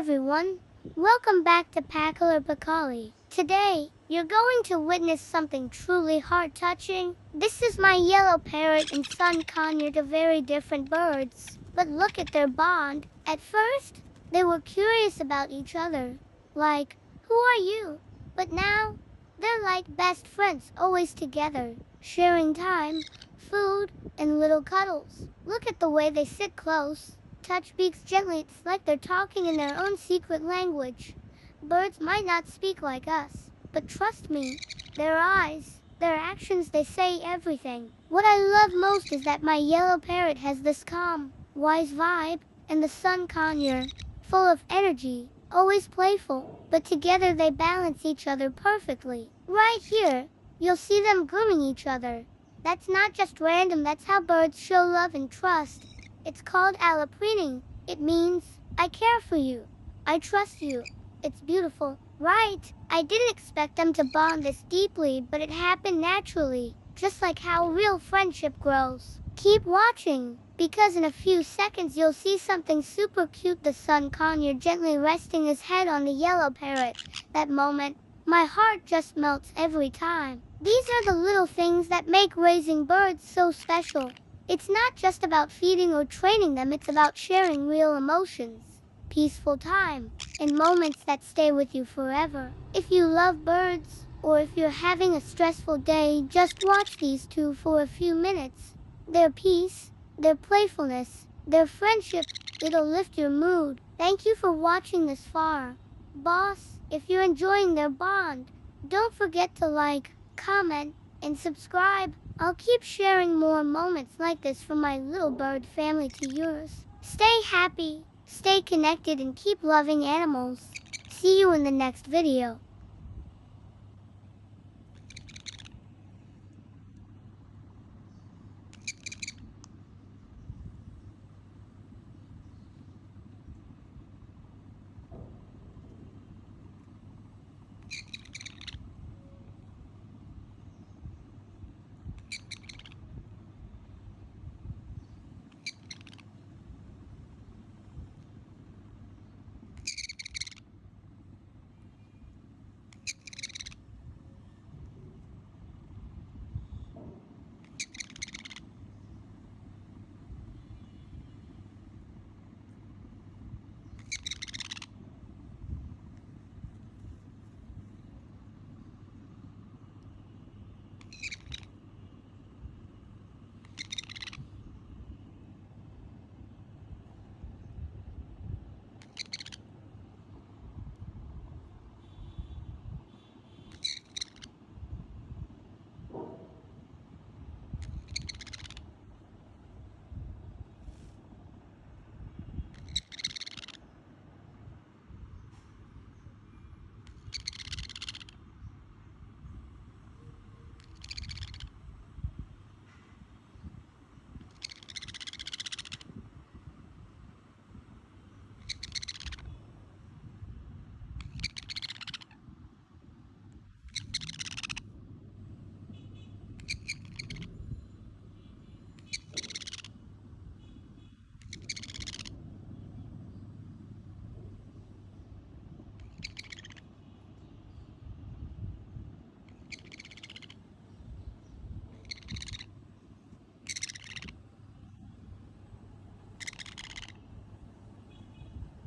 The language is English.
everyone, welcome back to Pakhaler Pakhali. Today, you're going to witness something truly heart-touching. This is my yellow parrot and Cheek Conure, two very different birds. But look at their bond. At first, they were curious about each other. Like, who are you? But now, they're like best friends, always together, sharing time, food, and little cuddles. Look at the way they sit close, touch beaks gently. It's like they're talking in their own secret language. Birds might not speak like us, but trust me, their eyes, their actions, they say everything. What I love most is that my yellow parrot has this calm, wise vibe, and the Cheek Conure, full of energy, always playful, but together they balance each other perfectly. Right here, you'll see them grooming each other. That's not just random, that's how birds show love and trust. It's called alapreening. It means, I care for you. I trust you. It's beautiful, right? I didn't expect them to bond this deeply, but it happened naturally, just like how real friendship grows. Keep watching, because in a few seconds you'll see something super cute. The Cheek Conure gently resting his head on the yellow parrot. That moment, my heart just melts every time. These are the little things that make raising birds so special. It's not just about feeding or training them, it's about sharing real emotions, peaceful time, and moments that stay with you forever. If you love birds, or if you're having a stressful day, just watch these two for a few minutes. Their peace, their playfulness, their friendship, it'll lift your mood. Thank you for watching this far. Boss, if you're enjoying their bond, don't forget to like, comment, and subscribe. I'll keep sharing more moments like this from my little bird family to yours. Stay happy, stay connected, and keep loving animals. See you in the next video.